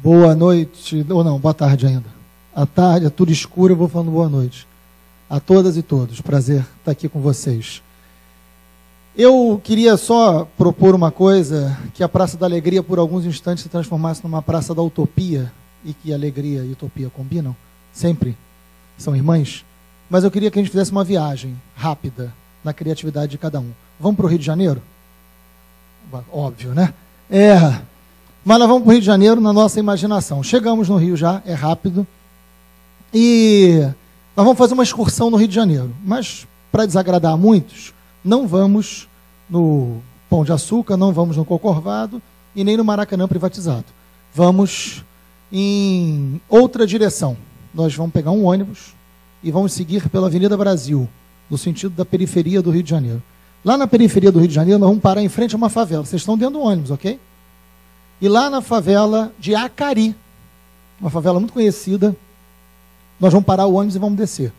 Boa noite, ou não, boa tarde ainda. À tarde, é tudo escuro, eu vou falando boa noite. A todas e todos, prazer estar aqui com vocês. Eu queria só propor uma coisa, que a Praça da Alegria por alguns instantes se transformasse numa Praça da Utopia, e que alegria e utopia combinam, sempre, são irmãs, mas eu queria que a gente fizesse uma viagem rápida na criatividade de cada um. Vamos para o Rio de Janeiro? Óbvio, né? Mas nós vamos para o Rio de Janeiro na nossa imaginação. Chegamos no Rio já, é rápido, e nós vamos fazer uma excursão no Rio de Janeiro, mas para desagradar a muitos, não vamos no Pão de Açúcar, não vamos no Corcovado e nem no Maracanã privatizado. Vamos em outra direção. Nós vamos pegar um ônibus e vamos seguir pela Avenida Brasil, no sentido da periferia do Rio de Janeiro. Lá na periferia do Rio de Janeiro, nós vamos parar em frente a uma favela. Vocês estão dentro do ônibus, ok? E lá na favela de Acari, uma favela muito conhecida, nós vamos parar o ônibus e vamos descer.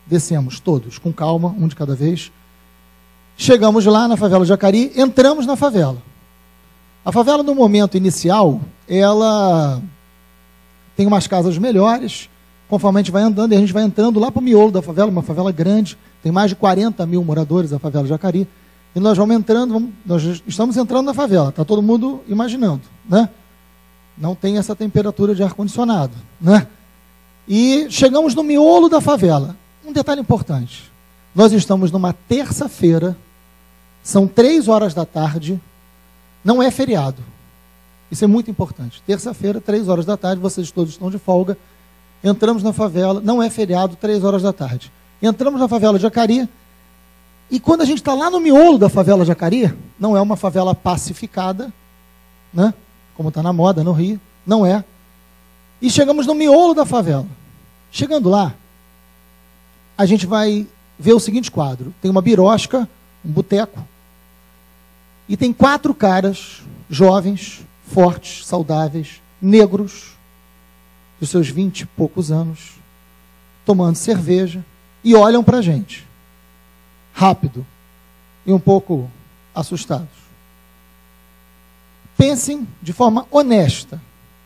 Descemos todos, com calma, um de cada vez. Chegamos lá na favela de Acari, entramos na favela. A favela, no momento inicial, ela tem umas casas melhores, conforme a gente vai andando, e a gente vai entrando lá para o miolo da favela, uma favela grande, tem mais de 40 mil moradores, a favela de Acari, e nós vamos entrando, nós estamos entrando na favela, está todo mundo imaginando, né? Não tem essa temperatura de ar-condicionado, né? E chegamos no miolo da favela. Um detalhe importante, nós estamos numa terça-feira, são 3 horas da tarde, não é feriado. Isso é muito importante. Terça-feira, 3 horas da tarde, vocês todos estão de folga. Entramos na favela, não é feriado, 3 horas da tarde. Entramos na favela de Acari, e quando a gente está lá no miolo da favela de Acari, não é uma favela pacificada, né? Como está na moda no Rio, não é. E chegamos no miolo da favela. Chegando lá, a gente vai ver o seguinte quadro. Tem uma birosca, um boteco, e tem 4 caras jovens, fortes, saudáveis, negros, dos seus 20 e poucos anos, tomando cerveja, e olham para a gente, rápido, e um pouco assustados. Pensem de forma honesta,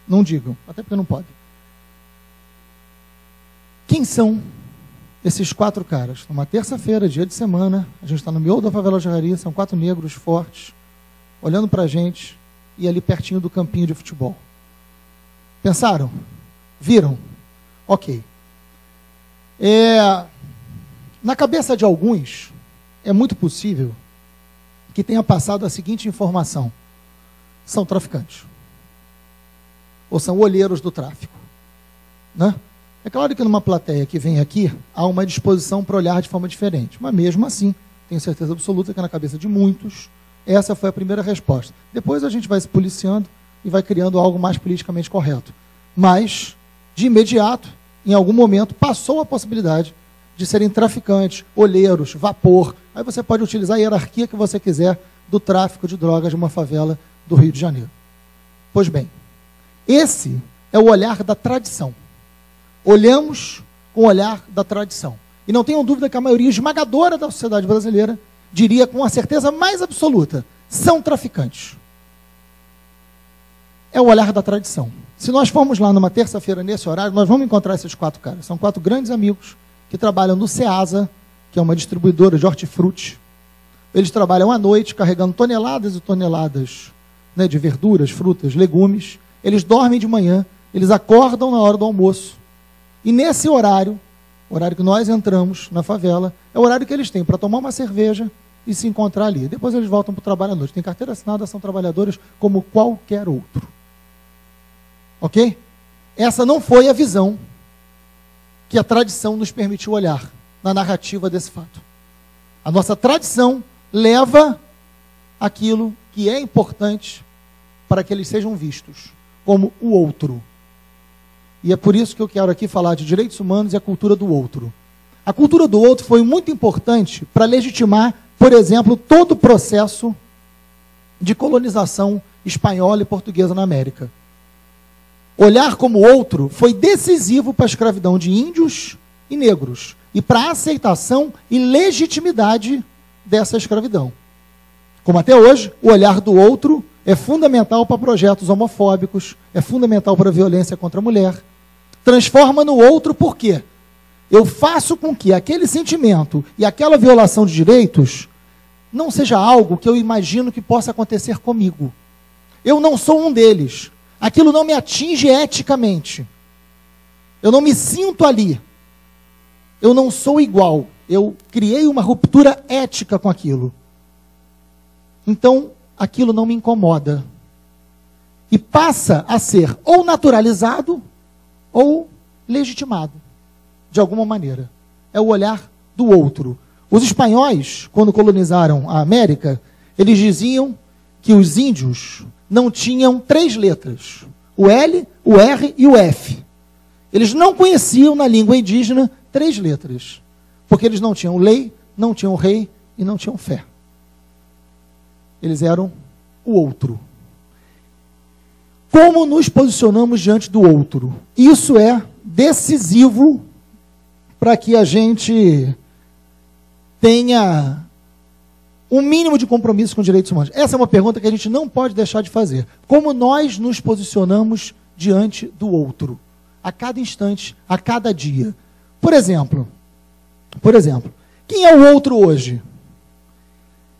não digam, até porque não podem. Quem são esses 4 caras? Numa terça-feira, dia de semana, a gente está no miolo da favela de Acari, são 4 negros fortes, olhando para a gente, e ali pertinho do campinho de futebol. Pensaram? Viram? Ok. Na cabeça de alguns, é muito possível que tenha passado a seguinte informação: são traficantes. Ou são olheiros do tráfico. Né? É claro que numa plateia que vem aqui, há uma disposição para olhar de forma diferente. Mas mesmo assim, tenho certeza absoluta que na cabeça de muitos, essa foi a primeira resposta. Depois a gente vai se policiando e vai criando algo mais politicamente correto. Mas, de imediato, em algum momento, passou a possibilidade de serem traficantes, olheiros, vapor. Aí você pode utilizar a hierarquia que você quiser do tráfico de drogas de uma favela do Rio de Janeiro. Pois bem, esse é o olhar da tradição. Olhamos com o olhar da tradição. E não tenham dúvida que a maioria esmagadora da sociedade brasileira diria com a certeza mais absoluta: são traficantes. É o olhar da tradição. Se nós formos lá numa terça-feira, nesse horário, nós vamos encontrar esses 4 caras. São 4 grandes amigos que trabalham no Ceasa, que é uma distribuidora de hortifruti. Eles trabalham à noite, carregando toneladas e toneladas, né, de verduras, frutas, legumes. Eles dormem de manhã, eles acordam na hora do almoço. E nesse horário, o horário que nós entramos na favela, é o horário que eles têm para tomar uma cerveja e se encontrar ali. Depois eles voltam para o trabalho à noite. Tem carteira assinada, são trabalhadores como qualquer outro. Ok? Essa não foi a visão que a tradição nos permitiu olhar na narrativa desse fato. A nossa tradição leva aquilo que é importante para que eles sejam vistos como o outro. E é por isso que eu quero aqui falar de direitos humanos e a cultura do outro. A cultura do outro foi muito importante para legitimar, por exemplo, todo o processo de colonização espanhola e portuguesa na América. Olhar como outro foi decisivo para a escravidão de índios e negros e para a aceitação e legitimidade dessa escravidão. Como até hoje, o olhar do outro é fundamental para projetos homofóbicos, é fundamental para a violência contra a mulher. Transforma no outro por quê? Eu faço com que aquele sentimento e aquela violação de direitos não seja algo que eu imagino que possa acontecer comigo. Eu não sou um deles. Aquilo não me atinge eticamente. Eu não me sinto ali. Eu não sou igual. Eu criei uma ruptura ética com aquilo. Então, aquilo não me incomoda. E passa a ser ou naturalizado ou legitimado, de alguma maneira. É o olhar do outro. Os espanhóis, quando colonizaram a América, eles diziam que os índios não tinham 3 letras. O L, o R e o F. Eles não conheciam na língua indígena 3 letras. Porque eles não tinham lei, não tinham rei e não tinham fé. Eles eram o outro. Como nos posicionamos diante do outro? Isso é decisivo para que a gente tenha um mínimo de compromisso com direitos humanos. Essa é uma pergunta que a gente não pode deixar de fazer. Como nós nos posicionamos diante do outro? A cada instante, a cada dia. Por exemplo, quem é o outro hoje?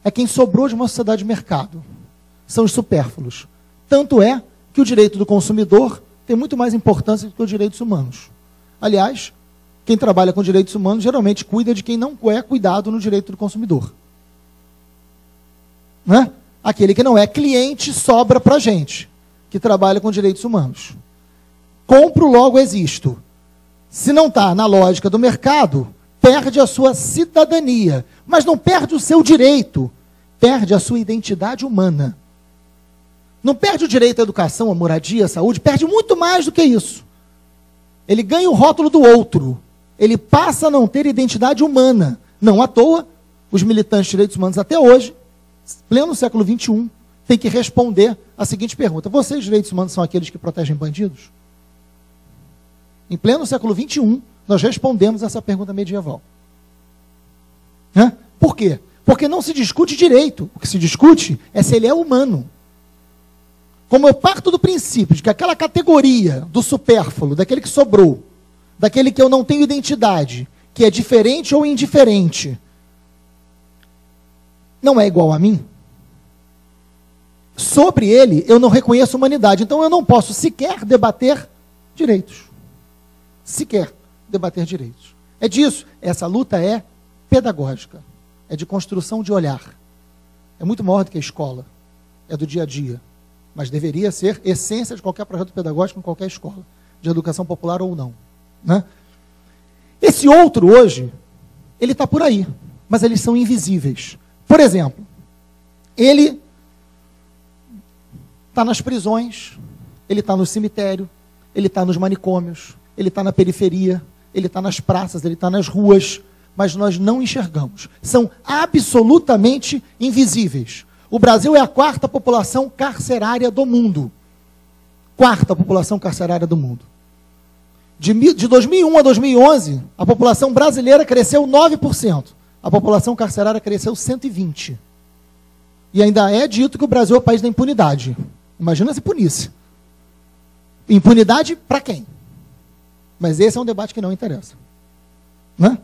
É quem sobrou de uma sociedade de mercado. São os supérfluos. Tanto é que o direito do consumidor tem muito mais importância do que os direitos humanos. Aliás, quem trabalha com direitos humanos geralmente cuida de quem não é cuidado no direito do consumidor. Né? Aquele que não é cliente sobra para a gente, que trabalha com direitos humanos. Compro, logo existo. Se não está na lógica do mercado, perde a sua cidadania, mas não perde o seu direito, perde a sua identidade humana. Não perde o direito à educação, à moradia, à saúde, perde muito mais do que isso. Ele ganha o rótulo do outro. Ele passa a não ter identidade humana. Não à toa, os militantes de direitos humanos até hoje, pleno século XXI, têm que responder a seguinte pergunta: vocês, direitos humanos, são aqueles que protegem bandidos? Em pleno século XXI, nós respondemos essa pergunta medieval. Né? Por quê? Porque não se discute direito. O que se discute é se ele é humano. Como eu parto do princípio de que aquela categoria do supérfluo, daquele que sobrou, daquele que eu não tenho identidade, que é diferente ou indiferente, não é igual a mim, sobre ele eu não reconheço humanidade. Então eu não posso sequer debater direitos. Sequer debater direitos. É disso. Essa luta é pedagógica. É de construção de olhar. É muito maior do que a escola. É do dia a dia. Mas deveria ser essência de qualquer projeto pedagógico em qualquer escola, de educação popular ou não. Né? Esse outro hoje, ele está por aí, mas eles são invisíveis. Por exemplo, ele está nas prisões, ele está no cemitério, ele está nos manicômios, ele está na periferia, ele está nas praças, ele está nas ruas, mas nós não enxergamos. São absolutamente invisíveis. O Brasil é a 4ª população carcerária do mundo. 4ª população carcerária do mundo. De 2001 a 2011, a população brasileira cresceu 9%. A população carcerária cresceu 120%. E ainda é dito que o Brasil é o país da impunidade. Imagina se punisse. Impunidade para quem? Mas esse é um debate que não interessa. Né?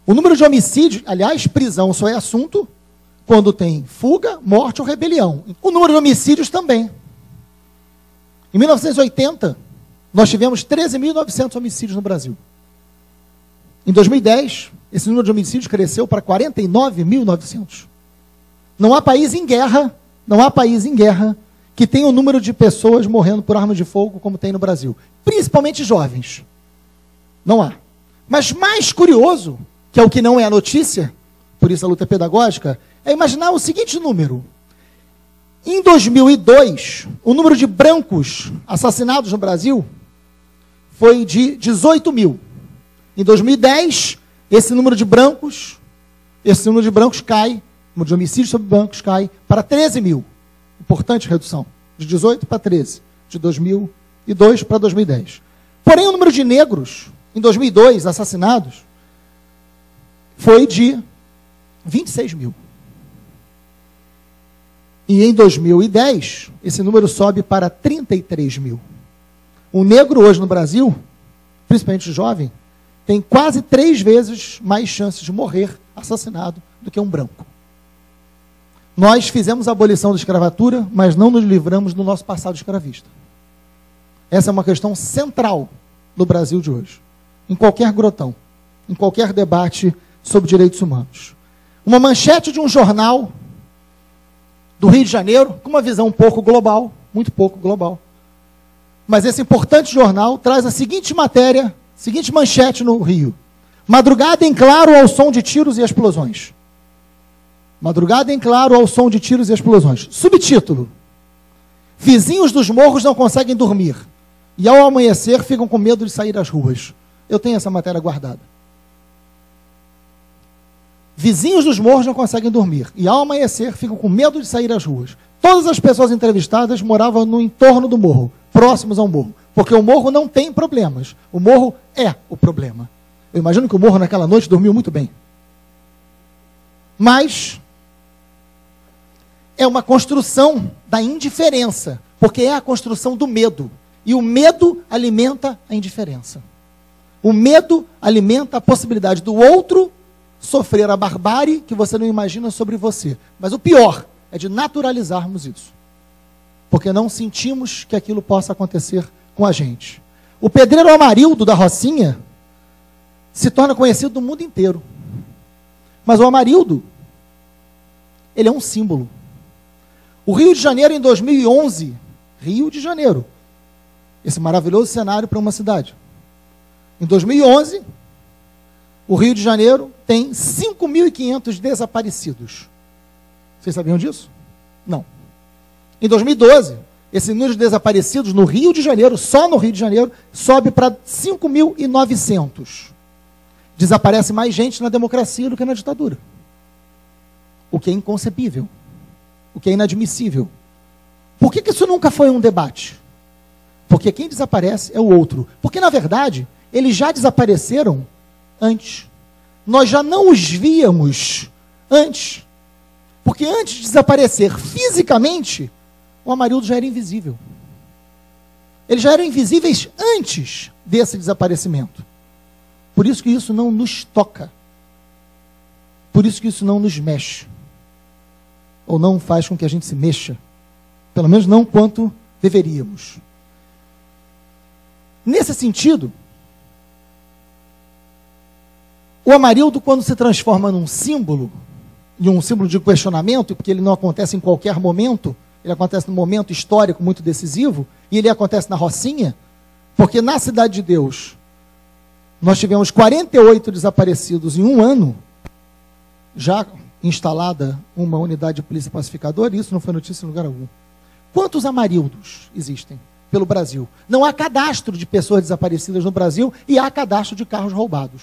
O número de homicídios, aliás, prisão só é assunto quando tem fuga, morte ou rebelião. O número de homicídios também. Em 1980, nós tivemos 13.900 homicídios no Brasil. Em 2010, esse número de homicídios cresceu para 49.900. Não há país em guerra que tenha o número de pessoas morrendo por arma de fogo como tem no Brasil. Principalmente jovens. Não há. Mas mais curioso, que é o que não é a notícia, por isso a luta pedagógica, é imaginar o seguinte número. Em 2002, o número de brancos assassinados no Brasil foi de 18 mil. Em 2010, esse número de brancos cai, o número de homicídios sobre brancos cai para 13 mil. Importante redução, de 18 para 13, de 2002 para 2010. Porém, o número de negros, em 2002, assassinados, foi de 26 mil. E em 2010, esse número sobe para 33 mil. O negro hoje no Brasil, principalmente o jovem, tem quase 3 vezes mais chances de morrer assassinado do que um branco. Nós fizemos a abolição da escravatura, mas não nos livramos do nosso passado escravista. Essa é uma questão central do Brasil de hoje. Em qualquer grotão, em qualquer debate sobre direitos humanos. Uma manchete de um jornal do Rio de Janeiro, com uma visão um pouco global, muito pouco global. Mas esse importante jornal traz a seguinte matéria, seguinte manchete no Rio. Madrugada em claro ao som de tiros e explosões. Madrugada em claro ao som de tiros e explosões. Subtítulo: vizinhos dos morros não conseguem dormir e ao amanhecer ficam com medo de sair às ruas. Eu tenho essa matéria guardada. Vizinhos dos morros não conseguem dormir e ao amanhecer ficam com medo de sair às ruas. Todas as pessoas entrevistadas moravam no entorno do morro, próximos ao morro, porque o morro não tem problemas. O morro é o problema. Eu imagino que o morro naquela noite dormiu muito bem. Mas é uma construção da indiferença, porque é a construção do medo. E o medo alimenta a indiferença. O medo alimenta a possibilidade do outro sofrer a barbárie que você não imagina sobre você. Mas o pior é de naturalizarmos isso. Porque não sentimos que aquilo possa acontecer com a gente. O pedreiro Amarildo da Rocinha se torna conhecido no mundo inteiro. Mas o Amarildo, ele é um símbolo. O Rio de Janeiro em 2011, Rio de Janeiro, esse maravilhoso cenário para uma cidade. Em 2011, o Rio de Janeiro tem 5.500 desaparecidos. Vocês sabiam disso? Não. Em 2012, esse número de desaparecidos no Rio de Janeiro, só no Rio de Janeiro, sobe para 5.900. Desaparece mais gente na democracia do que na ditadura. O que é inconcebível. O que é inadmissível. Por que isso nunca foi um debate? Porque quem desaparece é o outro. Porque, na verdade, eles já desapareceram antes. Nós já não os víamos antes. Porque antes de desaparecer fisicamente, o Amarildo já era invisível. Eles já eram invisíveis antes desse desaparecimento. Por isso que isso não nos toca. Por isso que isso não nos mexe. Ou não faz com que a gente se mexa. Pelo menos não quanto deveríamos. Nesse sentido, o Amarildo, quando se transforma num símbolo, e um símbolo de questionamento, porque ele não acontece em qualquer momento, ele acontece num momento histórico muito decisivo, e ele acontece na Rocinha, porque na Cidade de Deus, nós tivemos 48 desaparecidos em um ano, já instalada uma unidade de polícia pacificadora, e isso não foi notícia em lugar algum. Quantos Amarildos existem pelo Brasil? Não há cadastro de pessoas desaparecidas no Brasil e há cadastro de carros roubados.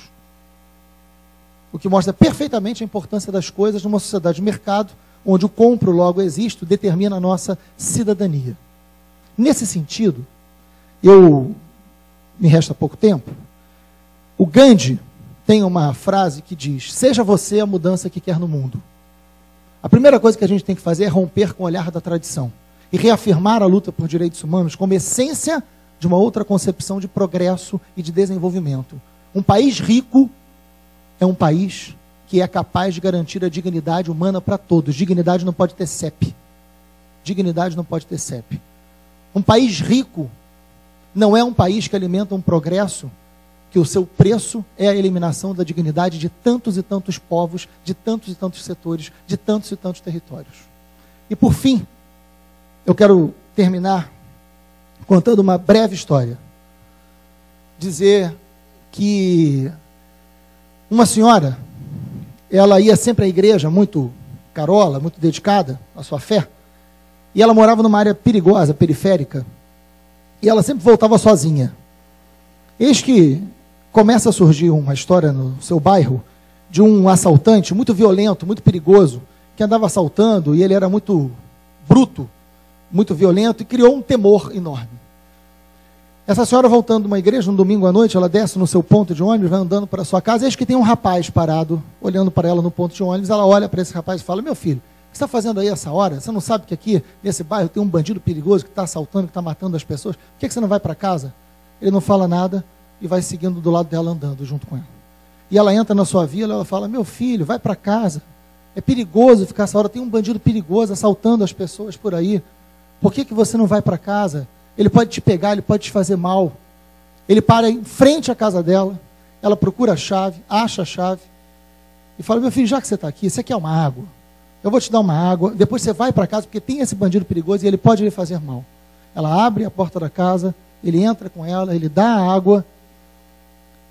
O que mostra perfeitamente a importância das coisas numa sociedade de mercado, onde o compro logo existe, determina a nossa cidadania. Nesse sentido, me resta pouco tempo, o Gandhi tem uma frase que diz: seja você a mudança que quer no mundo. A primeira coisa que a gente tem que fazer é romper com o olhar da tradição e reafirmar a luta por direitos humanos como essência de uma outra concepção de progresso e de desenvolvimento. Um país rico é um país que é capaz de garantir a dignidade humana para todos. Dignidade não pode ter CEP. Dignidade não pode ter CEP. Um país rico não é um país que alimenta um progresso que o seu preço é a eliminação da dignidade de tantos e tantos povos, de tantos e tantos setores, de tantos e tantos territórios. E por fim, eu quero terminar contando uma breve história. Dizer que uma senhora, ela ia sempre à igreja, muito carola, muito dedicada à sua fé, e ela morava numa área perigosa, periférica, e ela sempre voltava sozinha. Eis que começa a surgir uma história no seu bairro de um assaltante muito violento, muito perigoso, que andava assaltando e ele era muito bruto, muito violento e criou um temor enorme. Essa senhora voltando de uma igreja, no domingo à noite, ela desce no seu ponto de ônibus, vai andando para a sua casa, e eis que tem um rapaz parado, olhando para ela no ponto de ônibus, ela olha para esse rapaz e fala: meu filho, que você está fazendo aí essa hora? Você não sabe que aqui, nesse bairro, tem um bandido perigoso que está assaltando, que está matando as pessoas? Por que você não vai para casa? Ele não fala nada e vai seguindo do lado dela, andando junto com ela. E ela entra na sua vila, ela fala, meu filho, vai para casa. É perigoso ficar essa hora, tem um bandido perigoso assaltando as pessoas por aí. Por que você não vai para casa? Ele pode te pegar, ele pode te fazer mal. Ele para em frente à casa dela, ela procura a chave, acha a chave, e fala, meu filho, já que você está aqui, você quer uma água? Eu vou te dar uma água, depois você vai para casa, porque tem esse bandido perigoso e ele pode lhe fazer mal. Ela abre a porta da casa, ele entra com ela, ele dá a água,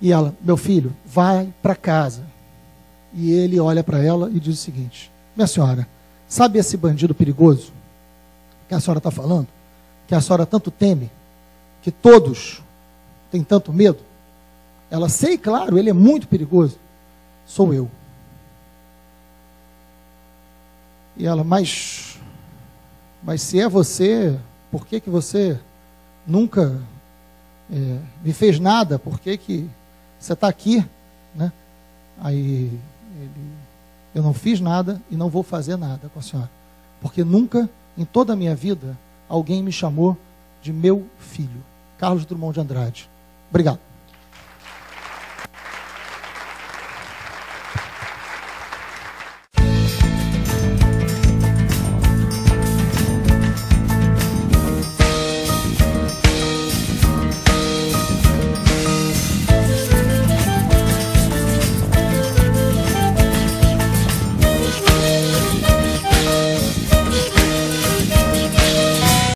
e ela, meu filho, vai para casa. E ele olha para ela e diz o seguinte, minha senhora, sabe esse bandido perigoso que a senhora está falando? Que a senhora tanto teme, que todos têm tanto medo? Ela, sei, claro, ele é muito perigoso. Sou eu. E ela, mas se é você, por que você nunca me fez nada? Por que você está aqui? Né? Aí, eu não fiz nada e não vou fazer nada com a senhora. Porque nunca, em toda a minha vida, alguém me chamou de meu filho. Carlos Drummond de Andrade. Obrigado.